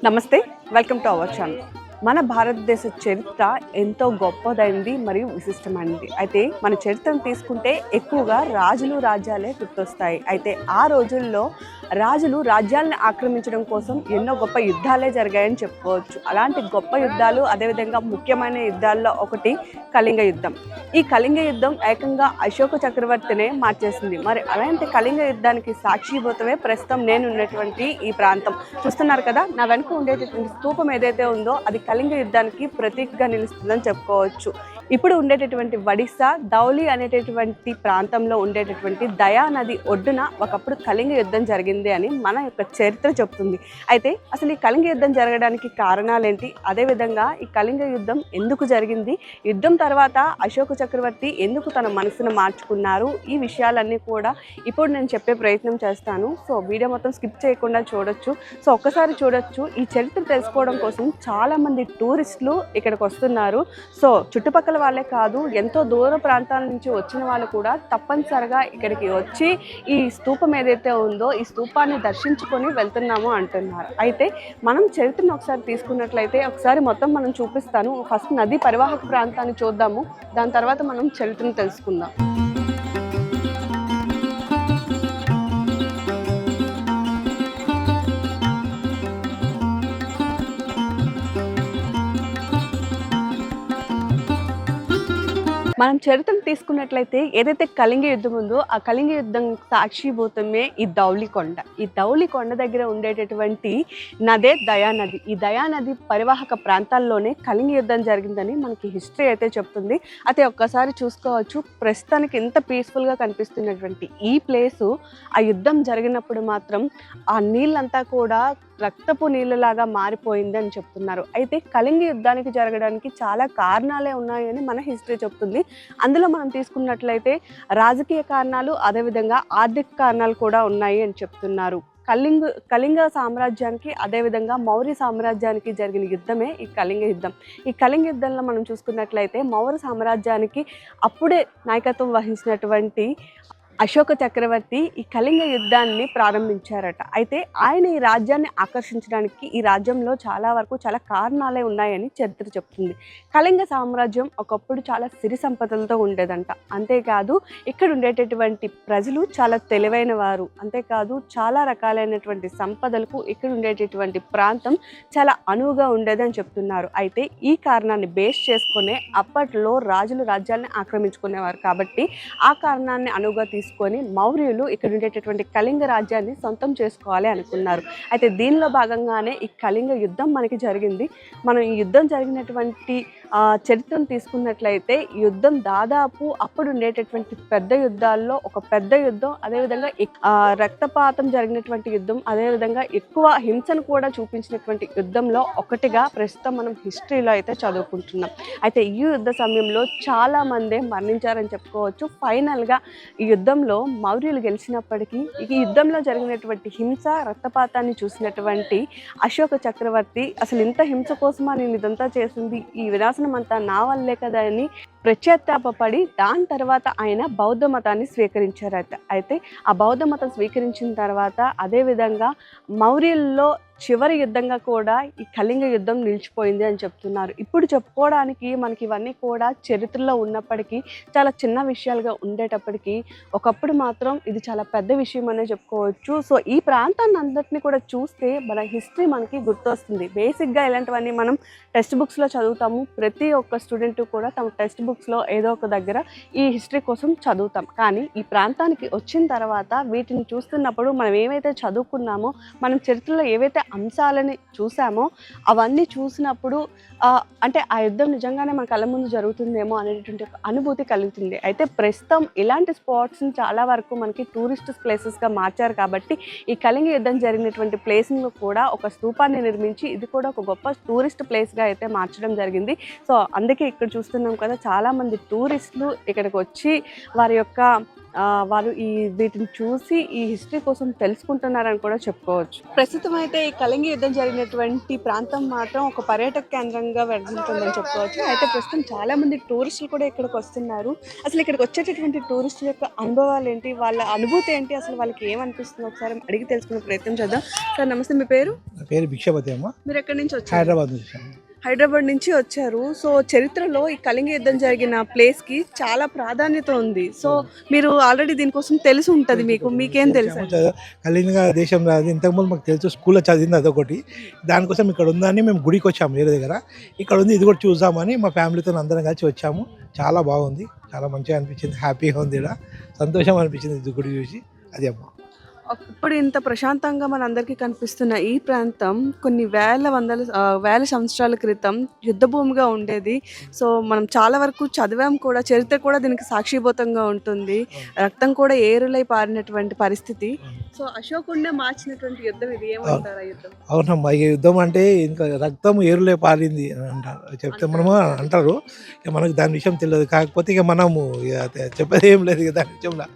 నమస్తే, welcome to our channel. మన భారతదేశ చరిత్ర ఎంతో గొప్పదైంది మరియు విశిష్టమైనది. అయితే మన చరిత్రను తీసుకుంటే ఎక్కువగా రాజులు రాజ్యాలే గుర్తొస్తాయి. అయితే ఆ రోజుల్లో రాజులు రాజ్యాలను ఆక్రమించడం కోసం ఎన్నో గొప్ప యుద్ధాలే జరిగాయని చెప్పుకోవచ్చు. అలాంటి గొప్ప యుద్ధాలు, అదేవిధంగా ముఖ్యమైన యుద్ధాల్లో ఒకటి కళింగ యుద్ధం. ఈ కళింగ యుద్ధం ఏకంగా అశోక చక్రవర్తినే మార్చేసింది. మరి అలాంటి కళింగ యుద్ధానికి సాక్షిభూతమే ప్రస్తుతం నేను ఉన్నటువంటి ఈ ప్రాంతం. చూస్తున్నారు కదా, నా వెనుక ఉండేటటువంటి స్తూపం ఏదైతే ఉందో అది కళింగ యుద్ధానికి ప్రతీకగా నిలుస్తుందని చెప్పుకోవచ్చు. ఇప్పుడు ఉండేటటువంటి ఒడిస్సా ధౌలి అనేటటువంటి ప్రాంతంలో ఉండేటటువంటి దయా నది ఒడ్డున ఒకప్పుడు కళింగ యుద్ధం జరిగింది అని మన యొక్క చరిత్ర చెప్తుంది. అయితే అసలు ఈ కళింగ యుద్ధం జరగడానికి కారణాలేంటి, అదేవిధంగా ఈ కళింగ యుద్ధం ఎందుకు జరిగింది, యుద్ధం తర్వాత అశోక చక్రవర్తి ఎందుకు తన మనసును మార్చుకున్నారు, ఈ విషయాలన్నీ కూడా ఇప్పుడు నేను చెప్పే ప్రయత్నం చేస్తాను. సో వీడియో మొత్తం స్కిప్ చేయకుండా చూడొచ్చు. సో ఒక్కసారి చూడొచ్చు. ఈ చరిత్ర తెలుసుకోవడం కోసం చాలామంది టూరిస్టులు ఇక్కడికి వస్తున్నారు. సో చుట్టుపక్కల వాళ్ళే కాదు, ఎంతో దూర ప్రాంతాల నుంచి వచ్చిన వాళ్ళు కూడా తప్పనిసరిగా ఇక్కడికి వచ్చి ఈ స్తూపం ఏదైతే ఉందో ఈ స్తూపాన్ని దర్శించుకొని వెళ్తున్నాము అంటున్నారు. అయితే మనం చరిత్రను ఒకసారి తీసుకున్నట్లయితే ఒకసారి మొత్తం మనం చూపిస్తాను. ఫస్ట్ నది పరివాహక ప్రాంతాన్ని చూద్దాము, దాని తర్వాత మనం చరిత్రను తెలుసుకుందాం. మనం చరిత్రను తీసుకున్నట్లయితే ఏదైతే కళింగ యుద్ధం ఉందో ఆ కళింగ యుద్ధం సాక్షిభూతమే ఈ ధౌలి కొండ. ఈ ధౌలి కొండ దగ్గర ఉండేటటువంటి నదే దయానది. ఈ దయానది పరివాహక ప్రాంతాల్లోనే కళింగ యుద్ధం జరిగిందని మనకి హిస్టరీ అయితే చెప్తుంది. అయితే ఒక్కసారి చూసుకోవచ్చు, ప్రస్తుతానికి ఎంత పీస్ఫుల్గా కనిపిస్తున్నటువంటి ఈ ప్లేసు ఆ యుద్ధం జరిగినప్పుడు మాత్రం ఆ నీళ్ళంతా కూడా రక్తపు నీళ్ళలాగా మారిపోయింది అని చెప్తున్నారు. అయితే కళింగ యుద్ధానికి జరగడానికి చాలా కారణాలే ఉన్నాయని మన హిస్టరీ చెప్తుంది. అందులో మనం తీసుకున్నట్లయితే రాజకీయ కారణాలు, అదేవిధంగా ఆర్థిక కారణాలు కూడా ఉన్నాయి అని చెప్తున్నారు. కళింగ సామ్రాజ్యానికి, అదేవిధంగా మౌర్య సామ్రాజ్యానికి జరిగిన యుద్ధమే ఈ కళింగ యుద్ధం. ఈ కళింగ యుద్ధంలో మనం చూసుకున్నట్లయితే మౌర్య సామ్రాజ్యానికి అప్పుడే నాయకత్వం వహించినటువంటి అశోక చక్రవర్తి ఈ కళింగ యుద్ధాన్ని ప్రారంభించారట. అయితే ఆయన ఈ రాజ్యాన్ని ఆకర్షించడానికి ఈ రాజ్యంలో చాలా వరకు చాలా కారణాలే ఉన్నాయని చరిత్ర చెప్తుంది. కళింగ సామ్రాజ్యం ఒకప్పుడు చాలా సిరి సంపదలతో ఉండేదంట. అంతేకాదు ఇక్కడ ఉండేటటువంటి ప్రజలు చాలా తెలివైన వారు. అంతేకాదు చాలా రకాలైనటువంటి సంపదలకు ఇక్కడ ఉండేటటువంటి ప్రాంతం చాలా అనువుగా ఉండేదని చెప్తున్నారు. అయితే ఈ కారణాన్ని బేస్ చేసుకునే అప్పట్లో రాజులు రాజ్యాన్ని ఆక్రమించుకునేవారు. కాబట్టి ఆ కారణాన్ని అనువుగా తీసుకొని మౌర్యులు ఇక్కడ ఉండేటటువంటి కళింగ రాజ్యాన్ని సొంతం చేసుకోవాలి అనుకున్నారు. అయితే దీనిలో భాగంగానే ఈ కళింగ యుద్ధం మనకి జరిగింది. మనం ఈ యుద్ధం జరిగినటువంటి చరిత్రను తీసుకున్నట్లయితే యుద్ధం దాదాపు అప్పుడు ఉండేటటువంటి పెద్ద యుద్ధాల్లో ఒక పెద్ద యుద్ధం, అదేవిధంగా రక్తపాతం జరిగినటువంటి యుద్ధం, అదేవిధంగా ఎక్కువ హింసను కూడా చూపించినటువంటి యుద్ధంలో ఒకటిగా ప్రస్తుతం మనం హిస్టరీలో అయితే చదువుకుంటున్నాం. అయితే ఈ యుద్ధ సమయంలో చాలా మందే మరణించారని చెప్పుకోవచ్చు. ఫైనల్గా ఈ యుద్ధంలో మౌర్యులు గెలిచినప్పటికీ ఈ యుద్ధంలో జరిగినటువంటి హింస, రక్తపాతాన్ని చూసినటువంటి అశోక చక్రవర్తి అసలు ఇంత హింస కోసమా నేను ఇదంతా చేసింది, ఈ వినాశనం అంతా నా వల్లే కదా అని ప్రత్యాతాపడి దాని తర్వాత ఆయన బౌద్ధ మతాన్ని స్వీకరించారట. అయితే ఆ బౌద్ధ మతం స్వీకరించిన తర్వాత అదేవిధంగా మౌర్యుల్లో చివరి యుద్ధంగా కూడా ఈ కళింగ యుద్ధం నిలిచిపోయింది అని చెప్తున్నారు. ఇప్పుడు చెప్పుకోవడానికి మనకి ఇవన్నీ కూడా చరిత్రలో ఉన్నప్పటికీ చాలా చిన్న విషయాలుగా ఉండేటప్పటికీ ఒకప్పుడు మాత్రం ఇది చాలా పెద్ద విషయం అనే చెప్పుకోవచ్చు. సో ఈ ప్రాంతాన్ని అందరినీ కూడా చూస్తే మన హిస్టరీ మనకి గుర్తొస్తుంది. బేసిక్గా ఇలాంటివన్నీ మనం టెక్స్ట్ బుక్స్లో చదువుతాము. ప్రతి ఒక్క స్టూడెంట్ కూడా తమ టెక్స్ట్ బుక్స్లో ఏదో ఒక దగ్గర ఈ హిస్టరీ కోసం చదువుతాం. కానీ ఈ ప్రాంతానికి వచ్చిన తర్వాత వీటిని చూస్తున్నప్పుడు మనం ఏవైతే చదువుకున్నామో, మనం చరిత్రలో ఏవైతే అంశాలని చూసామో అవన్నీ చూసినప్పుడు అంటే ఆ యుద్ధం నిజంగానే మన కళ్ళ ముందు జరుగుతుందేమో అనేటువంటి అనుభూతి కలుగుతుంది. అయితే ప్రస్తుతం ఇలాంటి స్పాట్స్ని చాలా వరకు మనకి టూరిస్ట్ ప్లేసెస్గా మార్చారు. కాబట్టి ఈ కళింగ యుద్ధం జరిగినటువంటి ప్లేస్లో కూడా ఒక స్తూపాన్ని నిర్మించి ఇది కూడా ఒక గొప్ప టూరిస్ట్ ప్లేస్గా అయితే మార్చడం జరిగింది. సో అందుకే ఇక్కడ చూస్తున్నాం కదా, చాలామంది టూరిస్టులు ఇక్కడికి వచ్చి వారు వీటిని చూసి ఈ హిస్టరీ కోసం తెలుసుకుంటున్నారని కూడా చెప్పుకోవచ్చు. ప్రస్తుతం అయితే ఈ కళింగ యుద్ధం జరిగినటువంటి ప్రాంతం మాత్రం ఒక పర్యాటక కేంద్రంగా వెళ్తుందని చెప్పుకోవచ్చు. అయితే ప్రస్తుతం చాలా మంది టూరిస్టులు కూడా ఇక్కడికి వస్తున్నారు. అసలు ఇక్కడికి వచ్చేటటువంటి టూరిస్టుల యొక్క అనుభవాలు ఏంటి, వాళ్ళ అనుభూతి ఏంటి, అసలు వాళ్ళకి ఏమనిపిస్తుంది ఒకసారి అడిగి తెలుసుకునే ప్రయత్నం చేద్దాం. సార్ నమస్తే, మీ పేరు? పేరు భిక్షపతి అమ్మ. మీరు ఎక్కడి నుంచి వచ్చారు? హైదరాబాద్ నుంచి. హైదరాబాద్ నుంచి వచ్చారు. సో చరిత్రలో ఈ కళింగ యుద్ధం జరిగిన ప్లేస్కి చాలా ప్రాధాన్యత ఉంది. సో మీరు ఆల్రెడీ దీనికోసం తెలిసి ఉంటుంది, మీకేం తెలుసు? కళింగ దేశం రాదు ఇంతకుముందు మాకు తెలుసు, స్కూల్లో చదివింది అదొకటి. దానికోసం ఇక్కడ ఉందని మేము గుడికి వచ్చాము వేరే దగ్గర. ఇక్కడ ఉంది, ఇది కూడా చూసామని మా ఫ్యామిలీతో అందరం కలిసి వచ్చాము. చాలా బాగుంది, చాలా మంచిగా అనిపించింది, హ్యాపీగా ఉంది, ఇక్కడ సంతోషం అనిపించింది ఇది గుడి చూసి. అది అమ్మ. ఇప్పుడు ఇంత ప్రశాంతంగా మనందరికీ కనిపిస్తున్న ఈ ప్రాంతం కొన్ని వేల సంవత్సరాల క్రితం యుద్ధ భూమిగా ఉండేది. సో మనం చాలా వరకు చదివాం కూడా, చరిత్ర కూడా దీనికి సాక్షిభూతంగా ఉంటుంది. రక్తం కూడా ఏరులై పారినటువంటి పరిస్థితి. సో అశోకుడినే మార్చినటువంటి యుద్ధం ఇది. ఏమంటారు ఆ యుద్ధం? అవునమ్మా, ఈ యుద్ధం అంటే ఇంకా రక్తం ఏరులే పారింది అంటారు, చెప్తే మనము అంటారు. ఇక మనకు దాని విషయం తెలియదు, కాకపోతే ఇక మనము చెప్పేది ఏం లేదు ఇక దాని విషయంలో.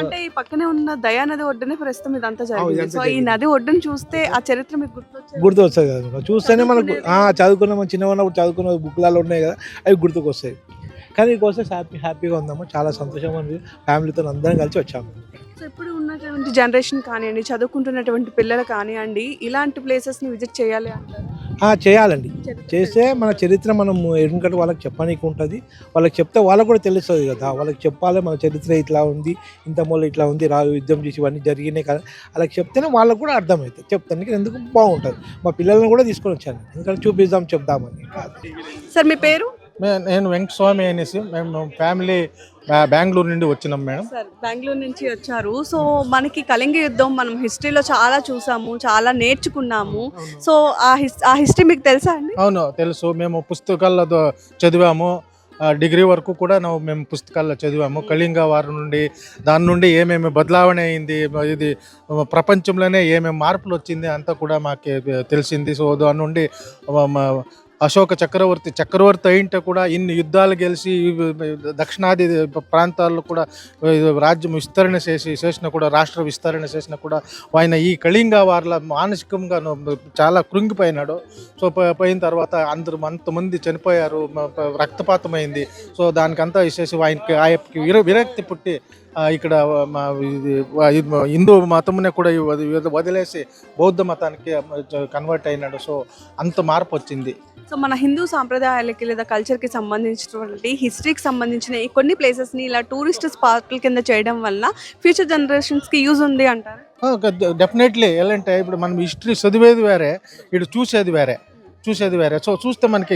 అంటే ఈ పక్కనే ఉన్న దయానది ఒడ్డునే ప్రస్తుతం ఇదంతా జరిగింది. సో ఈ నది ఒడ్డును చూస్తే ఆ చరిత్ర మీకు గుర్తు వస్తుంది కదా, చూస్తేనే మనకు చదువుకున్నాము, చిన్న ఉన్నప్పుడు చదువుకున్న బుక్లలో ఉన్నాయి కదా, అవి గుర్తుకు వస్తాయి. కానీ ఇకోసం హ్యాపీగా ఉందాము, చాలా సంతోషంగా ఉంది, ఫ్యామిలీతో అందరం కలిసి వచ్చాము. సో ఇప్పుడు ఉన్నటువంటి జనరేషన్ కానివ్వండి, చదువుకుంటున్నటువంటి పిల్లలు కానివ్వండి, ఇలాంటి ప్లేసెస్ని విజిట్ చేయాలి అంటారు? చేయాలండి. చేస్తే మన చరిత్ర మనం ఎందుకంటే వాళ్ళకి చెప్పడానికి ఉంటుంది, వాళ్ళకి చెప్తే వాళ్ళకు కూడా తెలుస్తుంది కదా. వాళ్ళకి చెప్పాలి మన చరిత్ర ఇట్లా ఉంది, ఇంత మూల ఇట్లా ఉంది, యుద్ధం చేసి ఇవన్నీ జరిగినాయి కదా, వాళ్ళకి చెప్తేనే వాళ్ళకు కూడా అర్థమవుతుంది. చెప్తానికి ఎందుకు బాగుంటుంది. మా పిల్లల్ని కూడా తీసుకొని వచ్చాను, ఎందుకంటే చూపిద్దాం చెప్దామని. సార్ మీ పేరు? నేను వెంకటస్వామి అనేసి, మేము ఫ్యామిలీ బెంగళూరు నుండి వచ్చినాం మేడం. సార్ బెంగళూరు నుంచి వచ్చారు. సో మనకి కళింగ యుద్ధం మనం హిస్టరీలో చాలా చూసాము, చాలా నేర్చుకున్నాము. సో ఆ హిస్టరీ మీకు తెలుసా అండి? అవును తెలుసు, మేము పుస్తకాల్లో చదివాము. డిగ్రీ వరకు కూడా మేము పుస్తకాల్లో చదివాము. కళింగ వారి నుండి దాని నుండి ఏమేమి బదలావణ అయింది, ఇది ప్రపంచంలోనే ఏమేమి మార్పులు వచ్చింది అంతా కూడా మాకు తెలిసింది. సో దాని నుండి అశోక చక్రవర్తి అయింటే కూడా ఇన్ని యుద్ధాలు గెలిచి దక్షిణాది ప్రాంతాల్లో కూడా రాజ్యం విస్తరణ చేసిన కూడా, రాష్ట్ర విస్తరణ చేసిన కూడా ఆయన ఈ కళింగ వారిలో మానసికంగా చాలా కృంగిపోయినాడు. సో పోయిన తర్వాత అంతమంది చనిపోయారు, రక్తపాతం అయింది. సో దానికంతా విశేషం ఆయనకి విరక్తి పుట్టి ఇక్కడ హిందూ మతమునే కూడా వదిలేసి బౌద్ధ మతానికి కన్వర్ట్ అయినాడు. సో అంత మార్పు వచ్చింది. సో మన హిందూ సాంప్రదాయాలకి లేదా కల్చర్కి సంబంధించినటువంటి హిస్టరీకి సంబంధించిన కొన్ని ప్లేసెస్ని ఇలా టూరిస్ట్ స్పాట్ల కింద చేయడం వల్ల ఫ్యూచర్ జనరేషన్స్కి యూజ్ ఉంది అంటారు? డెఫినెట్లీ. ఎలా అంటే ఇప్పుడు మనం హిస్టరీ చదివేది వేరే, ఇటు చూసేది వేరే. సో చూస్తే మనకి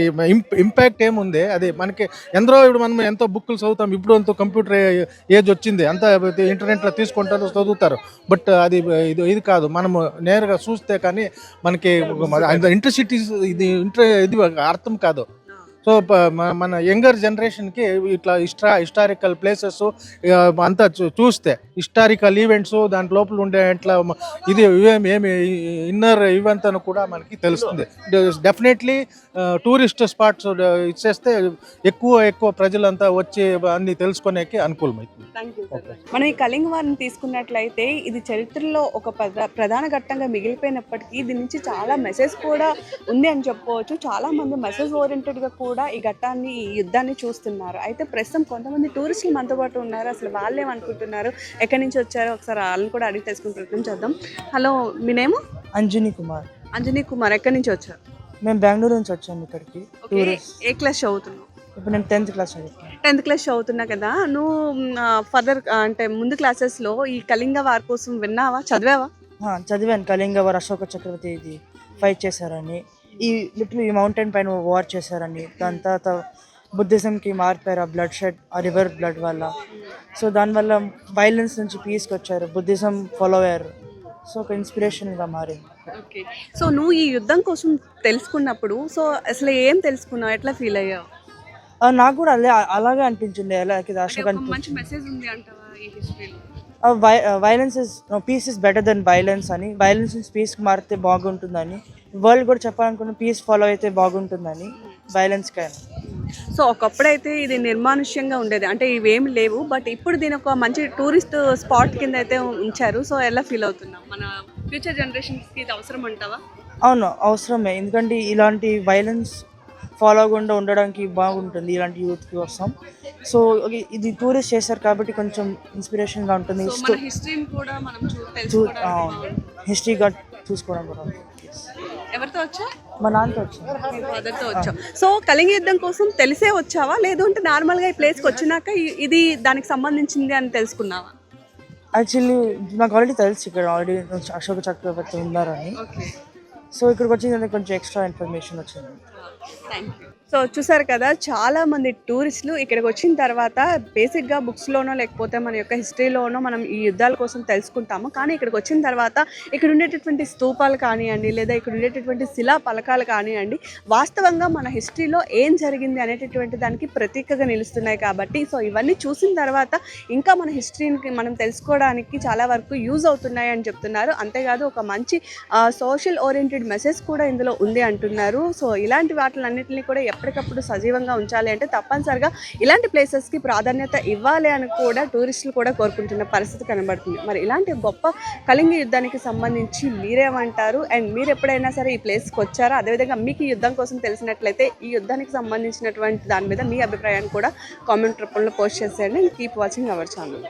ఇంపాక్ట్ ఏముంది, అది మనకి ఇప్పుడు మనం ఎంతో బుక్కులు చదువుతాం, ఇప్పుడు ఎంతో కంప్యూటర్ ఏజ్ వచ్చింది, అంతా ఇంటర్నెట్లో తీసుకుంటారు, చదువుతారు. బట్ అది ఇది కాదు, మనము నేరుగా చూస్తే కానీ మనకి ఇంటర్సిటీస్ ఇది అర్థం కాదు. సో మన యంగర్ జనరేషన్కి ఇట్లా హిస్టారికల్ ప్లేసెస్ అంతా చూస్తే, హిస్టారికల్ ఈవెంట్స్ దాని లోపల ఉండే ఇట్లా ఇది ఏమి ఇన్నర్ ఈవెంట్ అని కూడా మనకి తెలుస్తుంది. డెఫినెట్లీ టూరిస్ట్ స్పాట్స్ ఇచ్చేస్తే ఎక్కువ ప్రజలంతా వచ్చి అన్ని తెలుసుకునేకి అనుకూలమవుతుంది. మనం ఈ కళింగ వారిని తీసుకున్నట్లయితే ఇది చరిత్రలో ఒక ప్రధాన ఘట్టంగా మిగిలిపోయినప్పటికీ దీని నుంచి చాలా మెసేజ్ కూడా ఉంది అని చెప్పుకోవచ్చు. చాలా మంది మెసేజ్ ఓరియంటెడ్గా కూడా ఈ యుద్ధాన్ని చూస్తున్నారు. అయితే ప్రస్తుతం కొంతమంది టూరిస్టులు మనతో పాటు ఉన్నారు. అసలు వాళ్ళు ఏమనుకుంటున్నారు, ఎక్కడి నుంచి వచ్చారో ఒకసారి వాళ్ళని కూడా అడిగి తెలుసుకునే ప్రయత్నం చేద్దాం. హలో, మీ నేమ్? అంజనీ కుమార్. ఎక్కడి నుంచి వచ్చారు? మేము బెంగళూరు నుంచి వచ్చాము ఇక్కడికి. ఏ క్లాస్ చదువుతున్నావు? ఇప్పుడు నేను 10th క్లాస్ చదువుతాను. 10th క్లాస్ చదువుతున్నా కదా, నువ్వు ఫర్దర్ అంటే ముందు క్లాసెస్లో ఈ కళింగ వార్ కోసం విన్నావా, చదివావా? చదివాను. కళింగ వారు అశోక చక్రవర్తి ఇది ఫైట్ చేశారని, ఈ మౌంటైన్ పైన వార్ చేశారని, దాని తర్వాత బుద్ధిజంకి మారిపోయారు ఆ బ్లడ్ షెడ్ ఆ రివర్ బ్లడ్ వల్ల. సో దానివల్ల వైలెన్స్ నుంచి పీస్కి వచ్చారు, బుద్ధిజం ఫాలో అయ్యారు. సో ఒక ఇన్స్పిరేషన్గా మారింది. ఓకే. సో నువ్వు ఈ యుద్ధం కోసం తెలుసుకున్నప్పుడు సో అసలు ఏం తెలుసుకున్నావు, ఎట్లా ఫీల్ అయ్యావు? నాకు కూడా అలాగే అనిపించింది. ఎలా ఇది అశోక్ మంచి మెసేజ్ ఉంది అంటావా ఈ హిస్టరీలో? Violence is peace is better than violence అని, వైలెన్స్ నుంచి పీస్కి మారితే బాగుంటుందని, వరల్డ్ కూడా చెప్పాలనుకున్న పీస్ ఫాలో అయితే బాగుంటుందని వైలెన్స్ కైనా. సో ఒకప్పుడైతే ఇది నిర్మానుష్యంగా ఉండేది, అంటే ఇవేమి లేవు, బట్ ఇప్పుడు దీని ఒక మంచి టూరిస్ట్ స్పాట్ కింద అయితే ఉంచారు. సో ఎలా ఫీల్ అవుతున్నాం, మన ఫ్యూచర్ జనరేషన్స్కి ఇది అవసరం అంటావా? అవును, అవసరమే. ఎందుకంటే ఇలాంటి వైలెన్స్ ఫాలో అవ్వకుండా ఉండడానికి బాగుంటుంది ఇలాంటి యూత్కి కోసం. సో ఇది టూరిస్ట్ చేశారు కాబట్టి కొంచెం ఇన్స్పిరేషన్గా ఉంటుంది. సో మన హిస్టరీని కూడా మనం హిస్టరీగా చూసుకోవడం కూడా. ఎవరితో వచ్చా? మా నాన్నతో వచ్చింది. ఫాదర్తో వచ్చావు. సో కళింగ యుద్ధం కోసం తెలిసే వచ్చావా, లేదు అంటే నార్మల్గా ఈ ప్లేస్కి వచ్చినాక ఇది దానికి సంబంధించింది అని తెలుసుకున్నావా? యాక్చువల్లీ నాకు ఆల్రెడీ తెలుసు ఇక్కడ ఆల్రెడీ అశోక చక్రవర్తి ఉన్నారని. ఓకే. సో ఇక్కడికి వచ్చింది కొంచెం ఎక్స్ట్రా ఇన్ఫర్మేషన్ వచ్చింది. Thank you. సో చూసారు కదా, చాలా మంది టూరిస్టులు ఇక్కడికి వచ్చిన తర్వాత బేసిక్గా బుక్స్లోనో లేకపోతే మన యొక్క హిస్టరీలోనో మనం ఈ యుద్ధాల కోసం తెలుసుకుంటాము. కానీ ఇక్కడికి వచ్చిన తర్వాత ఇక్కడ ఉండేటటువంటి స్తూపాలు కానివ్వండి, లేదా ఇక్కడ ఉండేటటువంటి శిలా పలకాలు కానివ్వండి, వాస్తవంగా మన హిస్టరీలో ఏం జరిగింది అనేటటువంటి దానికి ప్రతీకగా నిలుస్తున్నాయి. కాబట్టి సో ఇవన్నీ చూసిన తర్వాత ఇంకా మన హిస్టరీని మనం తెలుసుకోవడానికి చాలా వరకు యూజ్ అవుతున్నాయి అని చెప్తున్నారు. అంతేకాదు ఒక మంచి సోషల్ ఓరియంటెడ్ మెసేజ్ కూడా ఇందులో ఉంది అంటున్నారు. సో ఇలాంటి వాటిలన్నింటినీ కూడా ఎప్పటికప్పుడు సజీవంగా ఉంచాలి అంటే తప్పనిసరిగా ఇలాంటి ప్లేసెస్కి ప్రాధాన్యత ఇవ్వాలి అని కూడా టూరిస్టులు కూడా కోరుకుంటున్న పరిస్థితి కనబడుతుంది. మరి ఇలాంటి గొప్ప కళింగ యుద్ధానికి సంబంధించి మీరేమంటారు? అండ్ మీరు ఎప్పుడైనా సరే ఈ ప్లేస్కి వచ్చారా? అదేవిధంగా మీకు ఈ యుద్ధం కోసం తెలిసినట్లయితే ఈ యుద్ధానికి సంబంధించినటువంటి దాని మీద మీ అభిప్రాయాన్ని కూడా కామెంట్ రూపంలో పోస్ట్ చేసేయండి. And keep watching our channel.